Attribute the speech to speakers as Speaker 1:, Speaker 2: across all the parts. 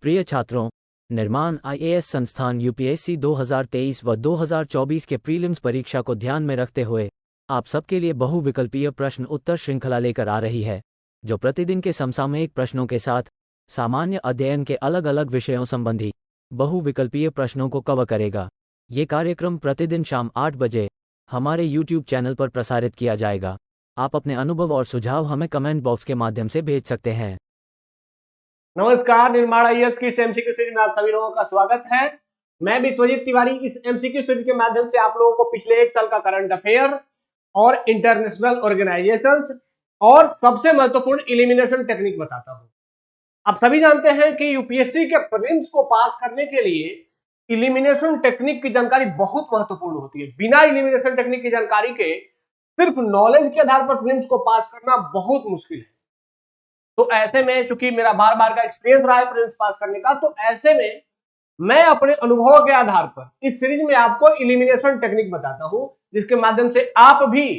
Speaker 1: प्रिय छात्रों, निर्माण आईएएस संस्थान यूपीएससी 2023 व 2024 के प्रीलिम्स परीक्षा को ध्यान में रखते हुए आप सबके लिए बहुविकल्पीय प्रश्न उत्तर श्रृंखला लेकर आ रही है, जो प्रतिदिन के समसामयिक प्रश्नों के साथ सामान्य अध्ययन के अलग अलग विषयों संबंधी बहुविकल्पीय प्रश्नों को कवर करेगा। ये कार्यक्रम प्रतिदिन शाम 8 बजे हमारे यूट्यूब चैनल पर प्रसारित किया जाएगा। आप अपने अनुभव और सुझाव हमें कमेंट बॉक्स के माध्यम से भेज सकते हैं।
Speaker 2: नमस्कार, निर्माण आईएएस की इस एमसीक्यू सीरीज में आप सभी लोगों का स्वागत है। मैं विश्वजीत तिवारी इस एमसीक्यू सीरीज के माध्यम से आप लोगों को पिछले एक साल का करंट अफेयर और इंटरनेशनल ऑर्गेनाइजेशंस और सबसे महत्वपूर्ण एलिमिनेशन टेक्निक बताता हूं। आप सभी जानते हैं कि यूपीएससी के प्रीलिम्स को पास करने के लिए एलिमिनेशन टेक्निक की जानकारी बहुत महत्वपूर्ण होती है। बिना एलिमिनेशन टेक्निक की जानकारी के सिर्फ नॉलेज के आधार पर प्रीलिम्स को पास करना बहुत मुश्किल है। तो ऐसे में चूंकि मेरा बार बार का एक्सपीरियंस रहा है प्रीलिम्स पास करने का, तो ऐसे में मैं अपने अनुभव के आधार पर इस सीरीज में आपको एलिमिनेशन टेक्निक बताता हूं, जिसके माध्यम से आप भी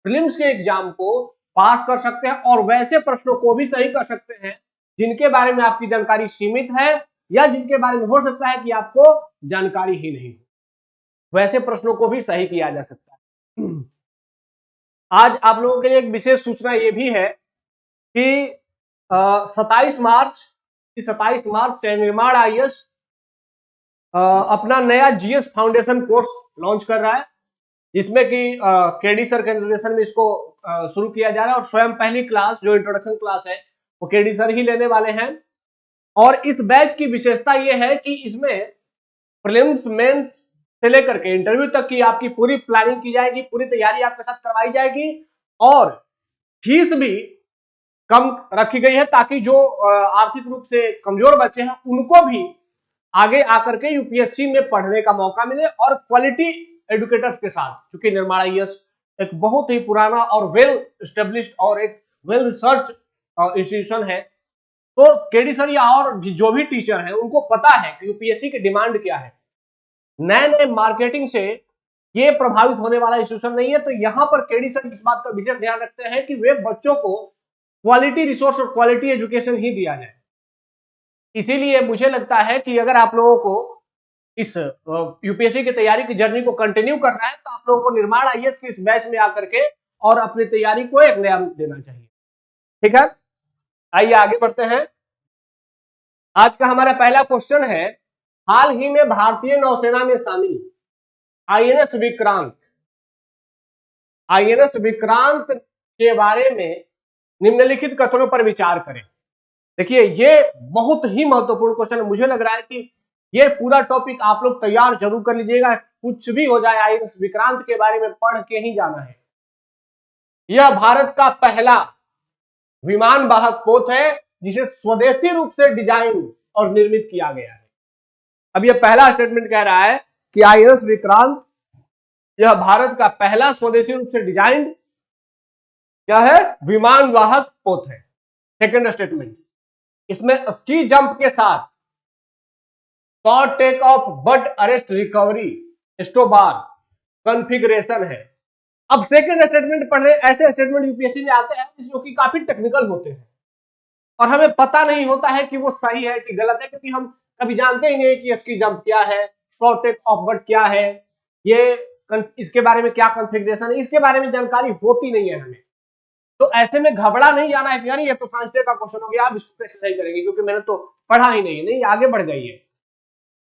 Speaker 2: प्रीलिम्स के एग्जाम को पास कर सकते हैं और वैसे प्रश्नों को भी सही कर सकते हैं जिनके बारे में आपकी जानकारी सीमित है या जिनके बारे में हो सकता है कि आपको जानकारी ही नहीं हो। वैसे प्रश्नों को भी सही किया जा सकता है। आज आप लोगों के लिए एक विशेष सूचना यह भी है कि 27 मार्च से निर्माण आईएएस अपना नया जीएस फाउंडेशन कोर्स लॉन्च कर रहा है, जिसमें कि केडी सर के निर्देशन में इसको शुरू किया जा रहा है और स्वयं पहली क्लास जो इंट्रोडक्शन क्लास है वो केडी सर ही लेने वाले हैं। और इस बैच की विशेषता यह है कि इसमें प्रीलिम्स, मेंस से लेकर के इंटरव्यू तक की आपकी पूरी प्लानिंग की जाएगी, पूरी तैयारी आपके साथ करवाई जाएगी और फीस भी कम रखी गई है ताकि जो आर्थिक रूप से कमजोर बच्चे हैं उनको भी आगे आकर के यूपीएससी में पढ़ने का मौका मिले और क्वालिटी एजुकेटर्स के साथ। क्योंकि निर्माण आईएएस एक बहुत ही पुराना और वेल एस्टेब्लिश्ड और एक वेल रिसर्च इंस्टीट्यूशन है, तो केडी सर या और जो भी टीचर हैं उनको पता है कि यूपीएससी की डिमांड क्या है। नए नए मार्केटिंग से ये प्रभावित होने वाला इंस्टीट्यूशन नहीं है। तो यहां पर केडी सर इस बात का विशेष ध्यान रखते हैं कि वे बच्चों को क्वालिटी रिसोर्स और क्वालिटी एजुकेशन ही दिया जाए। इसीलिए मुझे लगता है कि अगर आप लोगों को इस यूपीएससी की तैयारी की जर्नी को कंटिन्यू करना है तो आप लोगों को निर्माण आईएएस के इस बैच में आकर के और अपनी तैयारी को एक नया रूप देना चाहिए। ठीक है, आइए आगे बढ़ते हैं। आज का हमारा पहला क्वेश्चन है, हाल ही में भारतीय नौसेना में शामिल आईएनएस विक्रांत के बारे में निम्नलिखित कथनों पर विचार करें। देखिए, ये बहुत ही महत्वपूर्ण क्वेश्चन है। मुझे लग रहा है कि ये पूरा टॉपिक आप लोग तैयार जरूर कर लीजिएगा, कुछ भी हो जाए आईएनएस विक्रांत के बारे में पढ़ के ही जाना है। यह भारत का पहला विमान वाहक पोत है जिसे स्वदेशी रूप से डिजाइन और निर्मित किया गया है। अब यह पहला स्टेटमेंट कह रहा है कि आईएनएस विक्रांत यह भारत का पहला स्वदेशी रूप से डिजाइन क्या है, विमान वाहक पोत है। सेकेंड स्टेटमेंट, इसमें स्की जंप के साथ short take off but arrest recovery STOBAR configuration है। अब सेकेंड स्टेटमेंट पढ़ने, ऐसे स्टेटमेंट यूपीएससी में आते हैं जो कि काफी टेक्निकल होते हैं और हमें पता नहीं होता है कि वो सही है कि गलत है, क्योंकि हम कभी जानते ही नहीं कि स्की जंप क्या है, शॉर्ट टेक ऑफ बट क्या है, ये इसके बारे में क्या कॉन्फ़िगरेशन है, इसके बारे में जानकारी होती नहीं है हमें। तो ऐसे में घबरा नहीं जाना है कि यार ये तो साइंस का क्वेश्चन हो गया, आप इसको कैसे सही करेंगे क्योंकि मैंने तो पढ़ा ही नहीं, आगे बढ़ जाइए,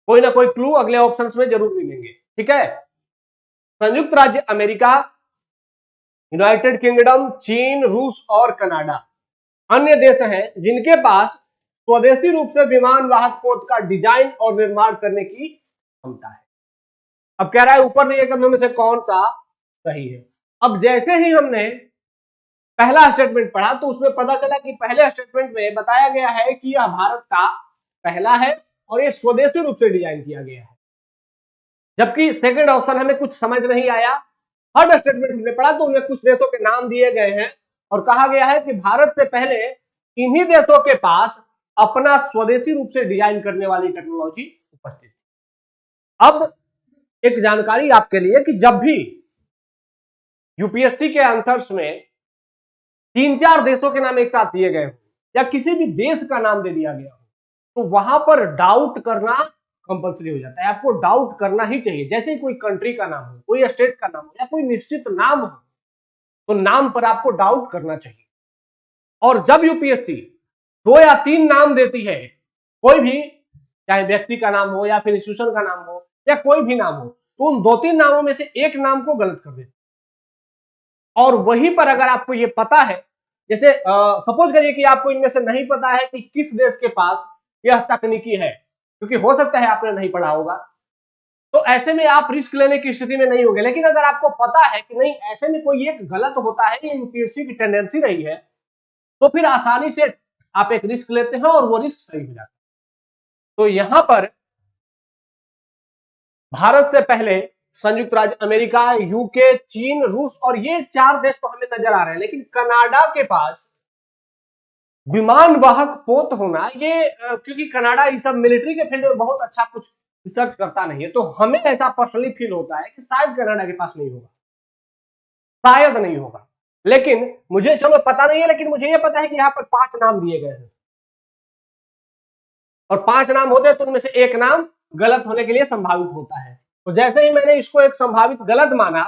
Speaker 2: कोई ना कोई क्लू अगले ऑप्शंस में जरूर मिलेंगे। ठीक है, संयुक्त राज्य अमेरिका, यूनाइटेड किंगडम, चीन, रूस और कनाडा अन्य देश हैं जिनके पास स्वदेशी रूप से विमान वाहक पोत का डिजाइन और निर्माण करने की क्षमता है। अब कह रहा है ऊपर दिए कथनों में से कौन सा सही है। अब जैसे ही हमने पहला स्टेटमेंट पढ़ा तो उसमें पता चला कि पहले स्टेटमेंट में बताया गया है कि यह भारत का पहला है और यह स्वदेशी रूप से डिजाइन किया गया है, जबकि सेकंड ऑप्शन हमें कुछ समझ नहीं आया। थर्ड स्टेटमेंट हमने पढ़ा तो उनमें कुछ देशों के नाम दिए गए हैं और कहा गया है कि भारत से पहले इन्हीं देशों के पास अपना स्वदेशी रूप से डिजाइन करने वाली टेक्नोलॉजी उपस्थित है। अब एक जानकारी आपके लिए कि जब भी यूपीएससी के आंसर्स में 3-4 देशों के नाम एक साथ दिए गए हो या किसी भी देश का नाम दे दिया गया हो तो वहां पर डाउट करना कंपल्सरी हो जाता है। आपको डाउट करना ही चाहिए। जैसे ही कोई कंट्री का नाम हो, कोई स्टेट का नाम हो या कोई निश्चित नाम हो, तो नाम पर आपको डाउट करना चाहिए। और जब यूपीएससी 2 या 3 नाम देती है, कोई भी, चाहे व्यक्ति का नाम हो या फिर इंस्टीट्यूशन का नाम हो या कोई भी नाम हो, तो उन 2-3 नामों में से एक नाम को गलत कर देती है। और वहीं पर अगर आपको ये पता है, जैसे सपोज करिए कि आपको इनमें से नहीं पता है कि किस देश के पास यह तकनीकी है, क्योंकि हो सकता है आपने नहीं पढ़ा होगा, तो ऐसे में आप रिस्क लेने की स्थिति में नहीं होंगे। लेकिन अगर आपको पता है कि नहीं, ऐसे में कोई एक गलत होता है, ये यूपीएससी की टेंडेंसी रही है, तो फिर आसानी से आप एक रिस्क लेते हैं और वो रिस्क सही हो जाता है। तो यहां पर भारत से पहले संयुक्त राज्य अमेरिका, यूके, चीन, रूस और ये 4 देश तो हमें नजर आ रहे हैं, लेकिन कनाडा के पास विमान वाहक पोत होना, ये क्योंकि कनाडा इस सब मिलिट्री के फील्ड में बहुत अच्छा कुछ रिसर्च करता नहीं है, तो हमें ऐसा पर्सनली फील होता है कि शायद कनाडा के पास नहीं होगा, शायद नहीं होगा। लेकिन मुझे चलो पता नहीं है, लेकिन मुझे ये पता है कि यहां पर 5 नाम दिए गए हैं और 5 नाम होते हैं तो उनमें से एक नाम गलत होने के लिए संभावित होता है। तो जैसे ही मैंने इसको एक संभावित गलत माना,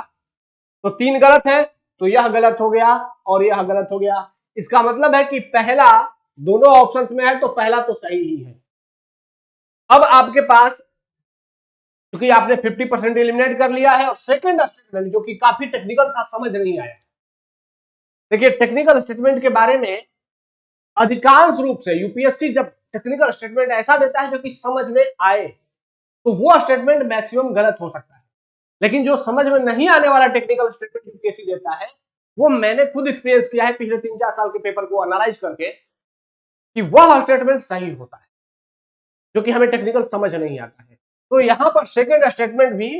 Speaker 2: तो 3 गलत है, तो यह गलत हो गया और यह गलत हो गया। इसका मतलब है कि पहला दोनों ऑप्शंस में है तो पहला तो सही ही है। अब आपके पास, क्योंकि आपने 50% एलिमिनेट कर लिया है, और सेकंड स्टेटमेंट जो कि काफी टेक्निकल था, समझ नहीं आया। देखिए, टेक्निकल स्टेटमेंट के बारे में अधिकांश रूप से यूपीएससी जब टेक्निकल स्टेटमेंट ऐसा देता है जो कि समझ में आए, तो वो स्टेटमेंट मैक्सिमम गलत हो सकता है। लेकिन जो समझ में नहीं आने वाला टेक्निकल स्टेटमेंट यूपीएससी देता है, वो मैंने खुद एक्सपीरियंस किया है पिछले 3-4 साल के पेपर को एनालाइज करके, कि वह स्टेटमेंट सही होता है जो कि हमें टेक्निकल समझ नहीं आता है। तो यहां पर सेकंड स्टेटमेंट भी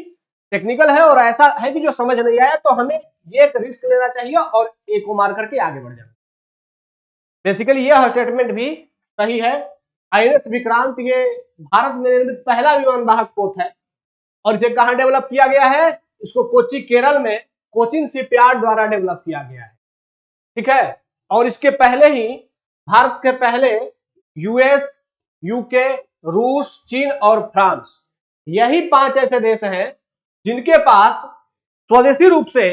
Speaker 2: टेक्निकल है और ऐसा है कि जो समझ नहीं आया तो हमें ये एक रिस्क लेना चाहिए और ए को मार करके आगे बढ़ जाना। बेसिकली यह स्टेटमेंट भी सही है। आईएनएस विक्रांत ये भारत में निर्मित पहला विमान वाहक पोत है और इसे कहां डेवलप किया गया है? इसको कोच्चि, केरल में कोचिन शिपयार्ड द्वारा डेवलप किया गया है। ठीक है। और इसके पहले ही भारत के पहले यूएस, यूके, रूस, चीन और फ्रांस, यही 5 ऐसे देश हैं जिनके पास स्वदेशी रूप से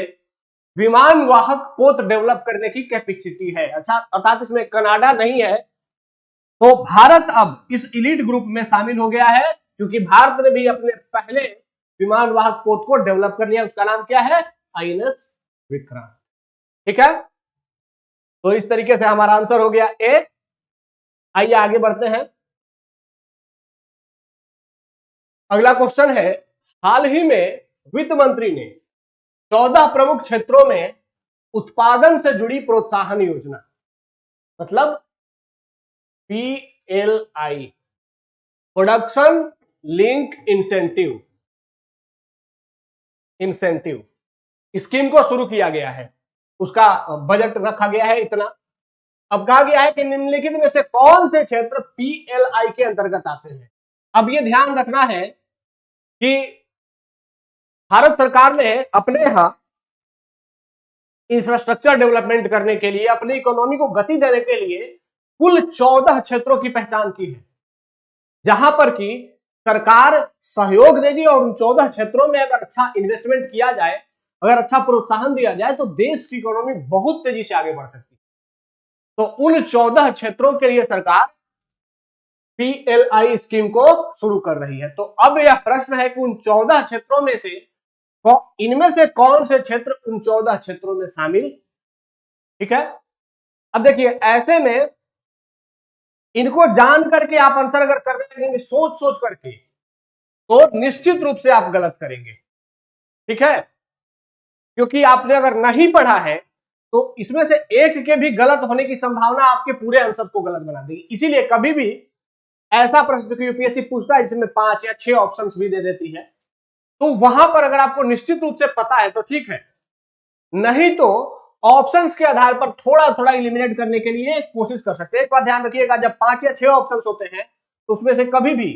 Speaker 2: विमान वाहक पोत डेवलप करने की कैपेसिटी है। अच्छा, अर्थात इसमें कनाडा नहीं है। तो भारत अब इस इलीट ग्रुप में शामिल हो गया है, क्योंकि भारत ने भी अपने पहले विमान वाहक पोत को डेवलप कर लिया। उसका नाम क्या है? आईएनएस विक्रांत। ठीक है। तो इस तरीके से हमारा आंसर हो गया ए। आइए आगे बढ़ते हैं। अगला क्वेश्चन है, हाल ही में वित्त मंत्री ने 14 प्रमुख क्षेत्रों में उत्पादन से जुड़ी प्रोत्साहन योजना, मतलब PLI, production link incentive scheme को शुरू किया गया है। उसका बजट रखा गया है इतना। अब कहा गया है कि निम्नलिखित में से कौन से क्षेत्र PLI के अंतर्गत आते हैं। अब ये ध्यान रखना है कि भारत सरकार ने अपने यहां इंफ्रास्ट्रक्चर डेवलपमेंट करने के लिए, अपनी इकोनॉमी को गति देने के लिए कुल 14 क्षेत्रों की पहचान की है, जहां पर कि सरकार सहयोग देगी और उन 14 क्षेत्रों में अगर अच्छा इन्वेस्टमेंट किया जाए, अगर अच्छा प्रोत्साहन दिया जाए, तो देश की इकोनॉमी बहुत तेजी से आगे बढ़ सकती है। तो उन 14 क्षेत्रों के लिए सरकार PLI स्कीम को शुरू कर रही है। तो अब यह प्रश्न है कि उन 14 क्षेत्रों में से इनमें से कौन से क्षेत्र उन 14 क्षेत्रों में शामिल। ठीक है। अब देखिए, ऐसे में इनको जान करके आप आंसर अगर करने लगेंगे सोच सोच करके, तो निश्चित रूप से आप गलत करेंगे। ठीक है। क्योंकि आपने अगर नहीं पढ़ा है तो इसमें से एक के भी गलत होने की संभावना आपके पूरे आंसर को गलत बना देगी। इसीलिए कभी भी ऐसा प्रश्न जो कि यूपीएससी पूछता है जिसमें 5 या 6 ऑप्शंस भी दे देती है, तो वहां पर अगर आपको निश्चित रूप से पता है तो ठीक है, नहीं तो ऑप्शंस के आधार पर थोड़ा थोड़ा इलिमिनेट करने के लिए कोशिश कर सकते हैं। एक बात ध्यान रखिएगा, जब 5 या 6 ऑप्शंस होते हैं तो उसमें से कभी भी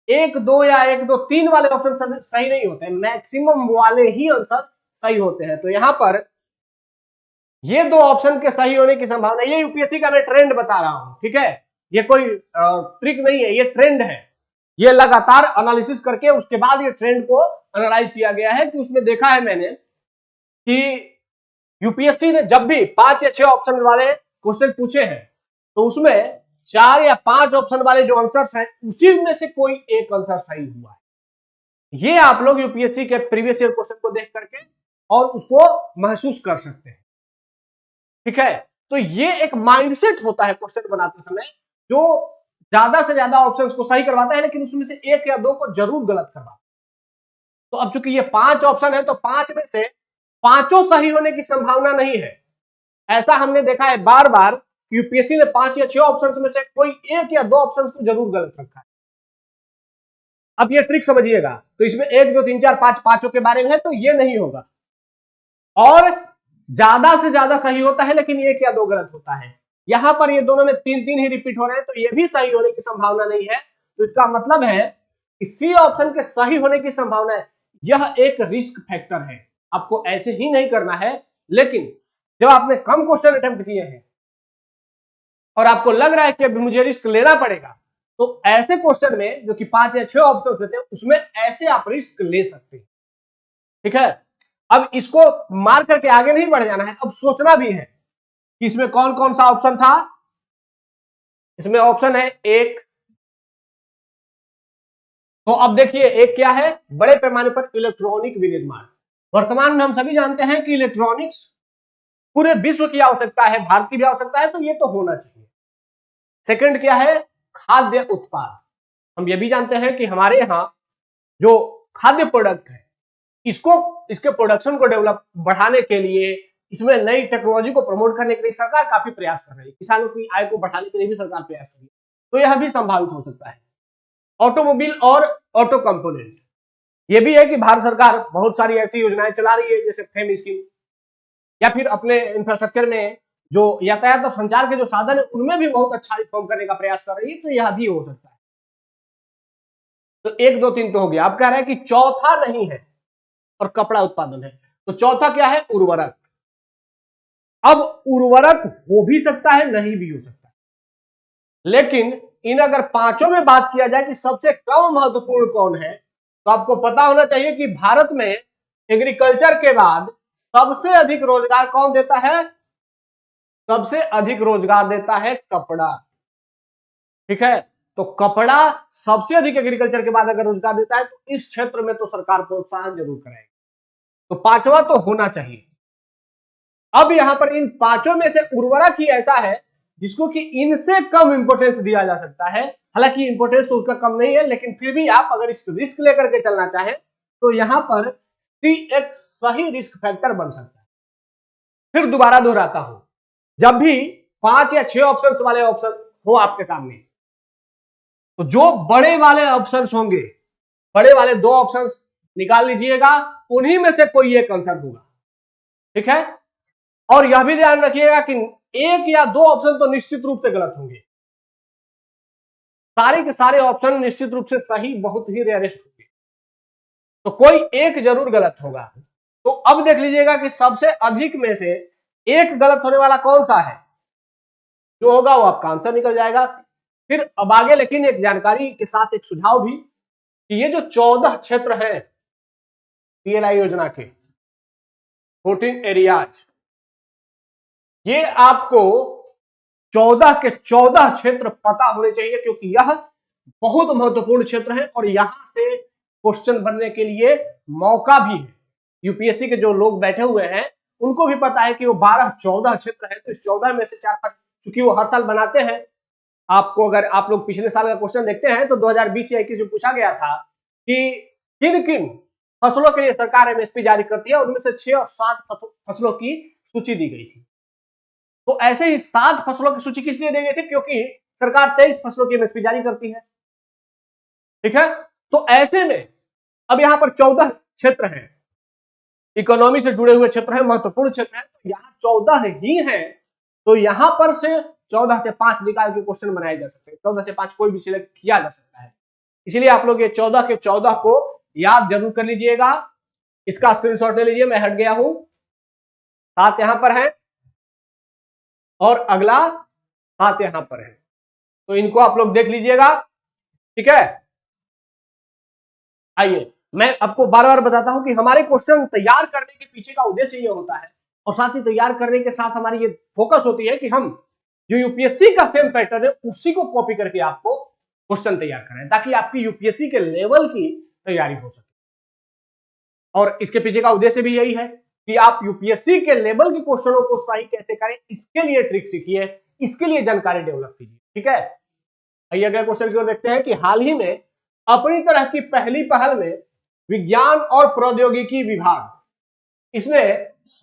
Speaker 2: 1, 2 या 1, 2, 3 वाले ऑप्शन सही नहीं होते हैं, मैक्सिमम वाले ही आंसर सही होते हैं। तो यहां पर ये 2 ऑप्शन के सही होने की संभावना, ये यूपीएससी का मैं ट्रेंड बता रहा हूं। ठीक है। ये कोई ट्रिक नहीं है, ये ट्रेंड है। ये लगातार एनालिसिस करके उसके बाद ये ट्रेंड को एनालाइज किया गया है कि उसमें देखा है मैंने कि यूपीएससी ने जब भी 5 या 6 ऑप्शन वाले क्वेश्चन पूछे हैं तो उसमें 4 या 5 ऑप्शन वाले जो आंसर्स हैं उसी में से कोई एक आंसर सही हुआ है। ये आप लोग यूपीएससी के प्रीवियस ईयर क्वेश्चन को देख करके और उसको महसूस कर सकते हैं। ठीक है, तो ये एक माइंडसेट होता है क्वेश्चन बनाते समय जो ज्यादा से ज्यादा ऑप्शंस को सही करवाता है, लेकिन उसमें से एक या दो को जरूर गलत करवाता है। तो अब चूंकि ये 5 ऑप्शन है तो 5 में से पांचों सही होने की संभावना नहीं है। ऐसा हमने देखा है बार बार, यूपीएससी ने 5 या 6 ऑप्शंस में से कोई एक या दो ऑप्शंस को जरूर गलत रखा है। अब ये ट्रिक समझिएगा, तो इसमें 1 2 3 4 5 पांचों के बारे में है तो ये नहीं होगा, और ज्यादा से ज्यादा सही होता है लेकिन एक या दो गलत होता है। यहां पर ये दोनों में 3 ही रिपीट हो रहे हैं तो ये भी सही होने की संभावना नहीं है। तो इसका मतलब है कि सी ऑप्शन के सही होने की संभावना है। यह एक रिस्क फैक्टर है, आपको ऐसे ही नहीं करना है, लेकिन जब आपने कम क्वेश्चन अटेम्प्ट किए हैं और आपको लग रहा है कि अभी मुझे रिस्क लेना पड़ेगा, तो ऐसे क्वेश्चन में जो कि 5 या 6 ऑप्शंस देते हैं उसमें ऐसे आप रिस्क ले सकते हैं। ठीक है, अब इसको मार करके आगे नहीं बढ़ जाना है, अब सोचना भी है कि इसमें कौन कौन सा ऑप्शन था। इसमें ऑप्शन है एक, तो अब देखिए एक क्या है, बड़े पैमाने पर इलेक्ट्रॉनिक विनिर्माण। वर्तमान में हम सभी जानते हैं कि इलेक्ट्रॉनिक्स पूरे विश्व की आवश्यकता है, भारत की भी आवश्यकता है, तो ये तो होना चाहिए। सेकंड क्या है, खाद्य उत्पाद। हम ये भी जानते हैं कि हमारे यहां जो खाद्य प्रोडक्ट है इसको, इसके प्रोडक्शन को डेवलप बढ़ाने के लिए, इसमें नई टेक्नोलॉजी को प्रमोट करने के लिए सरकार काफी प्रयास कर रही है। किसानों की आय को बढ़ाने के लिए भी सरकार प्रयास कर रही है, तो यह भी संभावित हो सकता है। ऑटोमोबाइल और ऑटो कंपोनेंट, यह भी है कि भारत सरकार बहुत सारी ऐसी योजनाएं चला रही है जैसे फेम स्कीम, या फिर अपने इंफ्रास्ट्रक्चर में जो यातायात और संचार के जो साधन है उनमें भी बहुत अच्छा रिफॉर्म करने का प्रयास कर रही है, तो यह भी हो सकता है। तो 1 2 3 तो हो गया। अब कह रहा है कि चौथा नहीं है और कपड़ा उत्पादन है, तो चौथा क्या है, उर्वरक। अब उर्वरक हो भी सकता है, नहीं भी हो सकता है, लेकिन इन अगर पांचों में बात किया जाए कि सबसे कम महत्वपूर्ण कौन है, तो आपको पता होना चाहिए कि भारत में एग्रीकल्चर के बाद सबसे अधिक रोजगार कौन देता है, सबसे अधिक रोजगार देता है कपड़ा। ठीक है, तो कपड़ा सबसे अधिक एग्रीकल्चर के बाद अगर रोजगार देता है तो इस क्षेत्र में तो सरकार प्रोत्साहन जरूर करेगी, तो पांचवा तो होना चाहिए। अब यहां पर इन पांचों में से उर्वरक ही ऐसा है जिसको कि इनसे कम इंपोर्टेंस दिया जा सकता है। हालांकि इंपोर्टेंस तो उसका कम नहीं है, लेकिन फिर भी आप अगर इस रिस्क लेकर के चलना चाहें तो यहां पर सी एक सही रिस्क फैक्टर बन सकता है। फिर दोबारा दोहराता हूं, जब भी 5 या 6 ऑप्शंस वाले ऑप्शन हो आपके सामने, तो जो बड़े वाले ऑप्शंस होंगे, बड़े वाले 2 ऑप्शंस निकाल लीजिएगा, उन्हीं में से कोई एक आंसर होगा। ठीक है, और यह भी ध्यान रखिएगा कि एक या दो ऑप्शन तो निश्चित रूप से गलत होंगे, सारे के सारे ऑप्शन निश्चित रूप से सही बहुत ही रेयरेस्ट होंगे, तो कोई एक जरूर गलत होगा। तो अब देख लीजिएगा कि सबसे अधिक में से एक गलत होने वाला कौन सा है, जो होगा वो आपका आंसर निकल जाएगा। फिर अब आगे लेकिन एक जानकारी के साथ एक सुझाव भी कि ये जो 14 क्षेत्र है पीएलआई योजना के 14 एरियाज, ये आपको 14 के 14 क्षेत्र पता होने चाहिए, क्योंकि यह बहुत महत्वपूर्ण क्षेत्र है और यहां से क्वेश्चन बनने के लिए मौका भी है। यूपीएससी के जो लोग बैठे हुए हैं उनको भी पता है कि वो 12-14 क्षेत्र है, तो इस 14 में से 4-5, चूंकि वो हर साल बनाते हैं। आपको अगर आप लोग पिछले साल का क्वेश्चन देखते हैं तो 2020 या 21 में पूछा गया था कि किन किन फसलों के लिए सरकार एमएसपी जारी करती है, उनमें से 6 और 7 फसलों की सूची दी गई थी। तो ऐसे ही 7 फसलों की सूची किस लिए दी गई थी, क्योंकि सरकार 23 फसलों की एमएसपी जारी करती है। ठीक है, तो ऐसे में अब यहां पर 14 क्षेत्र हैं, इकोनॉमी से जुड़े हुए क्षेत्र है, महत्वपूर्ण क्षेत्र है, तो यहां 14 ही है, तो यहां पर से 14 से 5 निकाल के क्वेश्चन बनाए जा सकते हैं। 14 से 5 कोई भी सिलेक्ट किया जा सकता है, इसलिए आप लोग ये 14 के 14 को याद जरूर कर लीजिएगा। इसका स्क्रीनशॉट ले लीजिए, मैं हट गया हूं, 7 यहां पर है और अगला 7 यहां पर है। तो इनको आप लोग देख लीजिएगा, ठीक है। आइए मैं आपको बार बार बताता हूं कि हमारे क्वेश्चन तैयार करने के पीछे का उद्देश्य ये होता है, और साथ ही तैयार करने के साथ हमारी ये फोकस होती है कि हम जो यूपीएससी का सेम पैटर्न है उसी को कॉपी करके आपको क्वेश्चन तैयार करें, ताकि आपकी यूपीएससी के लेवल की तैयारी हो सके। और इसके पीछे का उद्देश्य भी यही है कि आप यूपीएससी के लेवल के क्वेश्चनों को सही कैसे करें, इसके लिए ट्रिक सीखिए, इसके लिए जानकारी डेवलप कीजिए, ठीक है। आइए अगले क्वेश्चन की ओर देखते हैं कि हाल ही में अपनी तरह की पहली पहल में विज्ञान और प्रौद्योगिकी विभाग इसने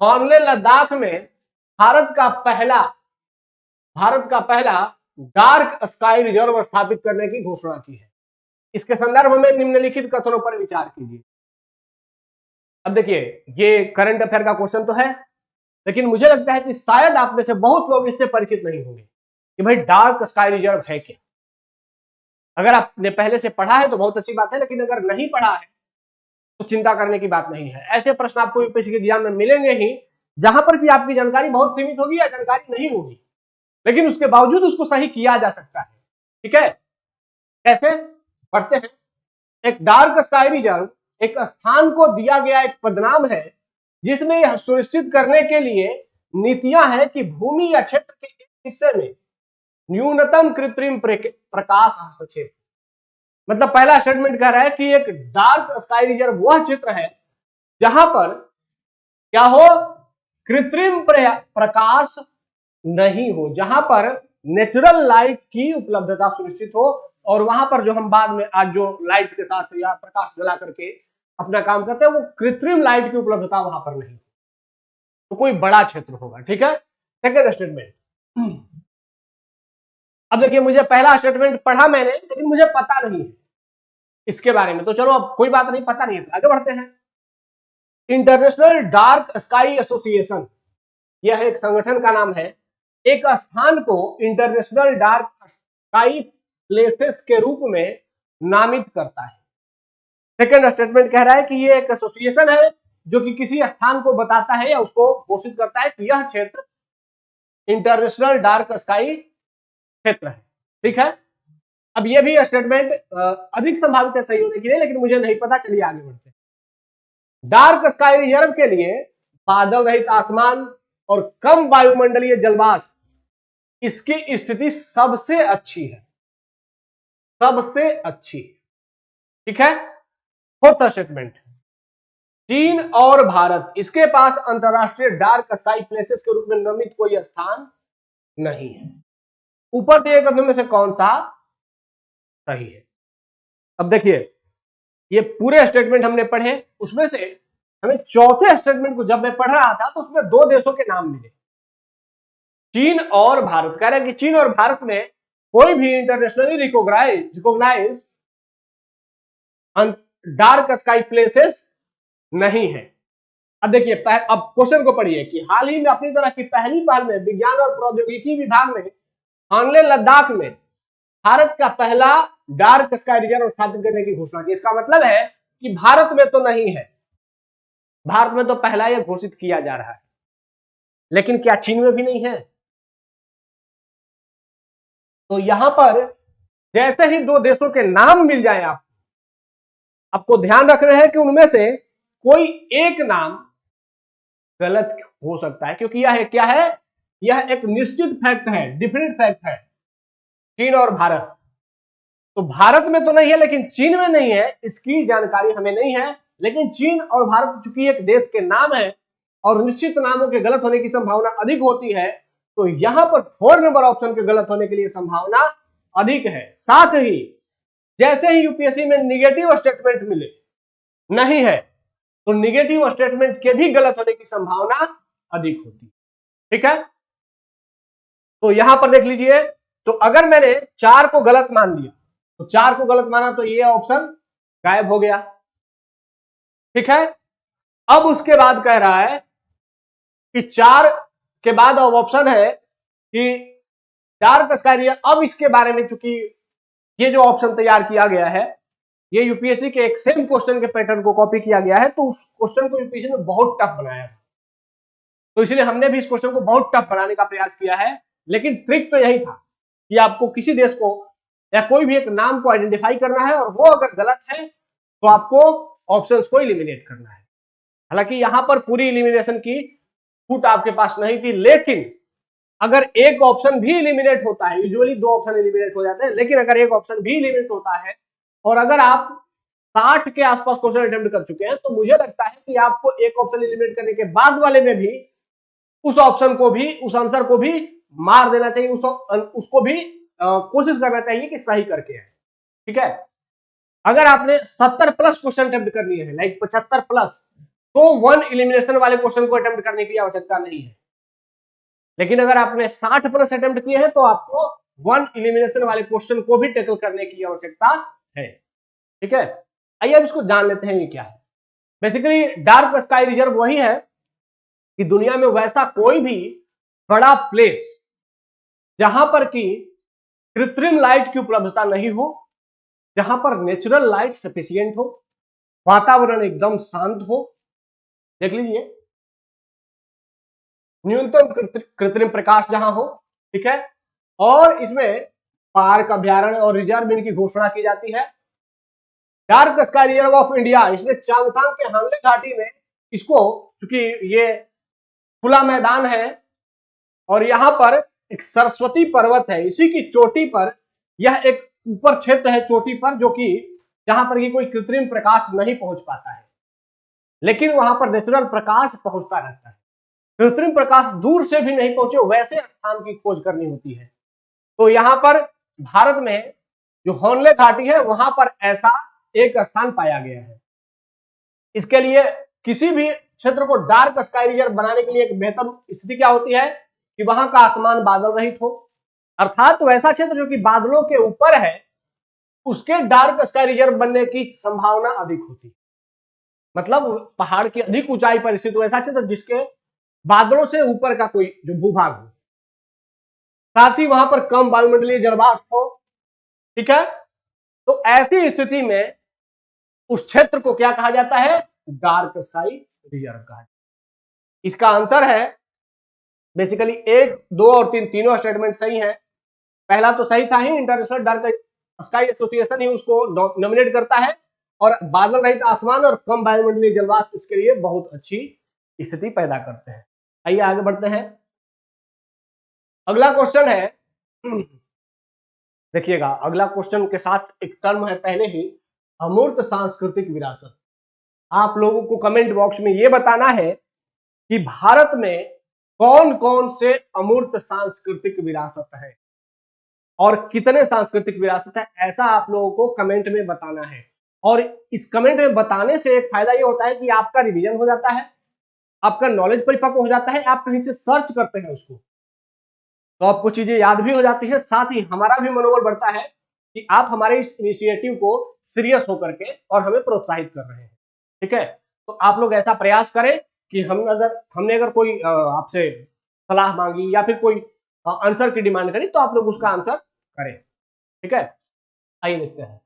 Speaker 2: हॉर्नले लद्दाख में भारत का पहला डार्क स्काई रिजर्व स्थापित करने की घोषणा की है। इसके संदर्भ में निम्नलिखित कथनों पर विचार कीजिए। अब देखिए ये करंट अफेयर का क्वेश्चन तो है, लेकिन मुझे लगता है कि शायद आप में से बहुत लोग इससे परिचित नहीं होंगे कि भाई डार्क स्काई रिजर्व है क्या। अगर आपने पहले से पढ़ा है तो बहुत अच्छी बात है, लेकिन अगर नहीं पढ़ा है तो चिंता करने की बात नहीं है। ऐसे प्रश्न आपको यूपीएससी के एग्जाम में मिलेंगे ही जहां पर कि आपकी जानकारी बहुत सीमित होगी या जानकारी नहीं होगी, लेकिन उसके बावजूद उसको सही किया जा सकता है, ठीक है। कैसे पढ़ते हैं। एक डार्क स्काई रिजर्व एक स्थान को दिया गया एक पदनाम है जिसमें यह सुनिश्चित करने के लिए नीतियां हैं कि भूमि या क्षेत्र के एक हिस्से में न्यूनतम कृत्रिम प्रकाश हस्तक्षेप। मतलब पहला स्टेटमेंट कह रहा है कि एक डार्क स्काई रिजर्व वह क्षेत्र है जहां पर क्या हो, कृत्रिम प्रकाश नहीं हो, जहां पर नेचुरल लाइट की उपलब्धता सुनिश्चित हो, और वहां पर जो हम बाद में आज जो लाइट के साथ या प्रकाश जला करके अपना काम करते हैं वो कृत्रिम लाइट की उपलब्धता वहां पर नहीं, तो कोई बड़ा क्षेत्र होगा, ठीक है। Second statement. अब देखिए मुझे पहला स्टेटमेंट पढ़ा मैंने, लेकिन मुझे पता नहीं है इसके बारे में, तो चलो अब कोई बात नहीं, पता नहीं है, आगे बढ़ते हैं। इंटरनेशनल डार्क स्काई एसोसिएशन, यह एक संगठन का नाम है, एक स्थान को इंटरनेशनल डार्क स्काई प्लेसेस के रूप में नामित करता है। सेकेंड स्टेटमेंट कह रहा है कि यह एक एसोसिएशन है जो कि किसी स्थान को बताता है या उसको घोषित करता है कि यह क्षेत्र इंटरनेशनल डार्क स्काई क्षेत्र है, ठीक है। अब यह भी स्टेटमेंट अधिक संभावित है सही होने के लिए, लेकिन मुझे नहीं पता, चलिए आगे बढ़ते हैं। डार्क स्काई रिजर्व के लिए बादल रहित आसमान और कम वायुमंडलीय जलवाष्प इसकी स्थिति सबसे अच्छी है, सबसे अच्छी, ठीक है। फोर्थ स्टेटमेंट, चीन और भारत इसके पास अंतरराष्ट्रीय डार्क स्काई प्लेसेस के रूप में नामित कोई स्थान नहीं है। ऊपर दिए कथनों में से कौन सा सही है। अब देखिए ये पूरे स्टेटमेंट हमने पढ़े, उसमें से हमें चौथे स्टेटमेंट को जब मैं पढ़ रहा था तो उसमें दो देशों के नाम मिले, चीन और भारत। कह रहे हैं कि चीन और भारत में कोई भी internationally recognise dark sky places नहीं है। अब देखिए अब क्वेश्चन को पढ़िए कि हाल ही में अपनी तरह की पहली पहल में विज्ञान और प्रौद्योगिकी विभाग ने हॉर्नले लद्दाख में भारत का पहला डार्क स्काई रिजर्व स्थापित करने की घोषणा की। इसका मतलब है कि भारत में तो नहीं है, भारत में तो पहला यह घोषित किया जा रहा है, लेकिन क्या चीन में भी नहीं है। तो यहां पर जैसे ही दो देशों के नाम मिल जाए आपको ध्यान रखना है कि उनमें से कोई एक नाम गलत हो सकता है, क्योंकि यह क्या है, यह एक निश्चित फैक्ट है, डिफरेंट फैक्ट है, चीन और भारत। तो भारत में तो नहीं है लेकिन चीन में नहीं है, इसकी जानकारी हमें नहीं है, लेकिन चीन और भारत चूंकि एक देश के नाम है और निश्चित नामों के गलत होने की संभावना अधिक होती है, तो यहां पर 4 नंबर ऑप्शन के गलत होने के लिए संभावना अधिक है। साथ ही जैसे ही यूपीएससी में निगेटिव स्टेटमेंट मिले नहीं है, तो निगेटिव स्टेटमेंट के भी गलत होने की संभावना अधिक होती है, ठीक है। तो यहां पर देख लीजिए, तो अगर मैंने 4 को गलत मान लिया, तो 4 को गलत माना तो ये ऑप्शन गायब हो गया, ठीक है। अब उसके बाद कह रहा है कि 4 के बाद अब ऑप्शन है कि डार्क स्काई रिजर्व। अब इसके बारे में चूंकि ये जो ऑप्शन तैयार किया गया है ये यूपीएससी के एक सेम क्वेश्चन के पैटर्न को कॉपी किया गया है, तो उस क्वेश्चन को यूपीएससी ने बहुत टफ बनाया है, तो इसलिए हमने भी इस क्वेश्चन को बहुत टफ बनाने का प्रयास किया है, लेकिन ट्रिक तो यही था कि आपको किसी देश को या कोई भी एक नाम को आइडेंटिफाई करना है और वो अगर गलत है तो आपको ऑप्शंस को इलिमिनेट करना है। हालांकि यहां पर पूरी इलिमिनेशन की छूट आपके पास नहीं थी, लेकिन अगर एक ऑप्शन भी इलिमिनेट होता है, यूजुअली 2 ऑप्शन इलिमिनेट हो जाते हैं, लेकिन अगर एक ऑप्शन भी इलिमिनेट होता है और अगर आप 60 के आसपास क्वेश्चन अटेम्प्ट कर चुके हैं तो मुझे लगता है कि आपको एक ऑप्शन इलिमिनेट करने के बाद वाले में भी उस ऑप्शन को भी, उस आंसर को भी मार देना चाहिए, उसको भी कोशिश करना चाहिए कि सही करके है। ठीक है, अगर आपने 70 प्लस क्वेश्चन अटेम्प्ट कर लिए हैं, लाइक 75 प्लस, तो 1 इलिमिनेशन वाले क्वेश्चन को अटेम्प्ट करने की आवश्यकता नहीं है। लेकिन अगर आपने 60 प्लस अटेम्प्ट किए हैं तो आपको 1 इलिमिनेशन वाले क्वेश्चन को भी टैकल करने की आवश्यकता है। ठीक है, आइए अब इसको जान लेते हैं ये क्या है। बेसिकली डार्क स्काई रिजर्व वही है कि दुनिया में वैसा कोई भी बड़ा प्लेस जहां पर कि कृत्रिम लाइट की उपलब्धता नहीं हो, जहां पर नेचुरल लाइट सफिशियंट हो, वातावरण एकदम शांत हो। देख लीजिए, न्यूनतम कृत्रिम प्रकाश जहां हो, ठीक है, और इसमें पार्क, अभ्यारण्य और रिजर्व इनकी घोषणा की जाती है। Dark sky reserve of India, इसने चांगथांग के हानले घाटी में इसको, चूंकि ये खुला मैदान है और यहां पर एक सरस्वती पर्वत है, इसी की चोटी पर यह एक ऊपर क्षेत्र है चोटी पर, जो कि जहां पर ये कोई कृत्रिम प्रकाश नहीं पहुंच पाता है, लेकिन वहां पर नेचुरल प्रकाश पहुंचता रहता है। कृत्रिम प्रकाश दूर से भी नहीं पहुंचे वैसे स्थान की खोज करनी होती है। तो यहां पर भारत में जो हॉनले घाटी है वहां पर ऐसा एक स्थान पाया गया है। इसके लिए किसी भी क्षेत्र को डार्क स्काई रिजर्व बनाने के लिए एक बेहतर स्थिति क्या होती है कि वहां का आसमान बादल रहित हो, अर्थात वैसा क्षेत्र जो कि बादलों के ऊपर है उसके डार्क स्काई रिजर्व बनने की संभावना अधिक होती है। मतलब पहाड़ की अधिक ऊंचाई पर स्थित वैसा क्षेत्र जिसके बादलों से ऊपर का कोई जो भूभाग हो, साथ ही वहां पर कम वायुमंडलीय जलवाष्प हो। ठीक है, तो ऐसी स्थिति में उस क्षेत्र को क्या कहा जाता है? डार्क स्काई रिजर्व कहा जाता है। इसका आंसर है बेसिकली 1, 2 और 3, तीनों स्टेटमेंट सही है। पहला तो सही था ही, इंटरनेशनल डार्क स्काई एसोसिएशन ही उसको नॉमिनेट करता है और बादल रहित आसमान और कम वायुमंडलीय जलवाष्प इसके लिए बहुत अच्छी स्थिति पैदा करते हैं। आइए आगे बढ़ते हैं। अगला क्वेश्चन है, देखिएगा, अगला क्वेश्चन के साथ एक टर्म है पहले ही, अमूर्त सांस्कृतिक विरासत। आप लोगों को कमेंट बॉक्स में यह बताना है कि भारत में कौन कौन से अमूर्त सांस्कृतिक विरासत है और कितने सांस्कृतिक विरासत है, ऐसा आप लोगों को कमेंट में बताना है। और इस कमेंट में बताने से एक फायदा ये होता है कि आपका रिवीजन हो जाता है, आपका नॉलेज परिपक्व हो जाता है, आप कहीं से सर्च करते हैं उसको तो आपको चीजें याद भी हो जाती है, साथ ही हमारा भी मनोबल बढ़ता है कि आप हमारे इस इनिशिएटिव को सीरियस होकर के और हमें प्रोत्साहित कर रहे हैं। ठीक है, तो आप लोग ऐसा प्रयास करें कि हमने अगर कोई आपसे सलाह मांगी या फिर कोई आंसर की डिमांड करी तो आप लोग उसका आंसर करें। ठीक है, आइए देखते हैं।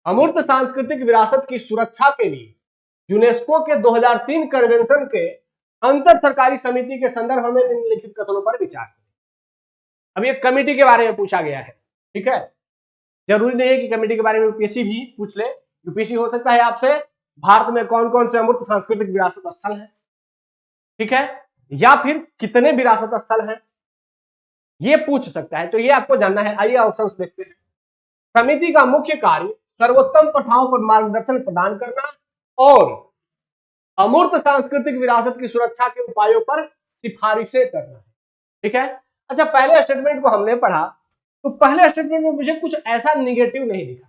Speaker 2: अमूर्त सांस्कृतिक विरासत की सुरक्षा के लिए यूनेस्को के 2003 कन्वेंशन के अंतर सरकारी समिति के संदर्भ में निम्नलिखित कथनों पर विचार करें। अब ये कमेटी के बारे में पूछा गया है। ठीक है, जरूरी नहीं है कि कमेटी के बारे में यूपीएससी भी पूछ ले, यूपीएससी हो सकता है आपसे भारत में कौन कौन से अमूर्त सांस्कृतिक विरासत स्थल हैं, ठीक है, या फिर कितने विरासत स्थल हैं, ये पूछ सकता है। तो ये आपको जानना है। आइए ऑप्शंस देखते हैं। समिति का मुख्य कार्य सर्वोत्तम प्रथाओं पर मार्गदर्शन प्रदान करना और अमूर्त सांस्कृतिक विरासत की सुरक्षा के उपायों पर सिफारिशें करना है। ठीक है, अच्छा, पहले स्टेटमेंट को हमने पढ़ा तो पहले स्टेटमेंट में मुझे कुछ ऐसा निगेटिव नहीं दिखा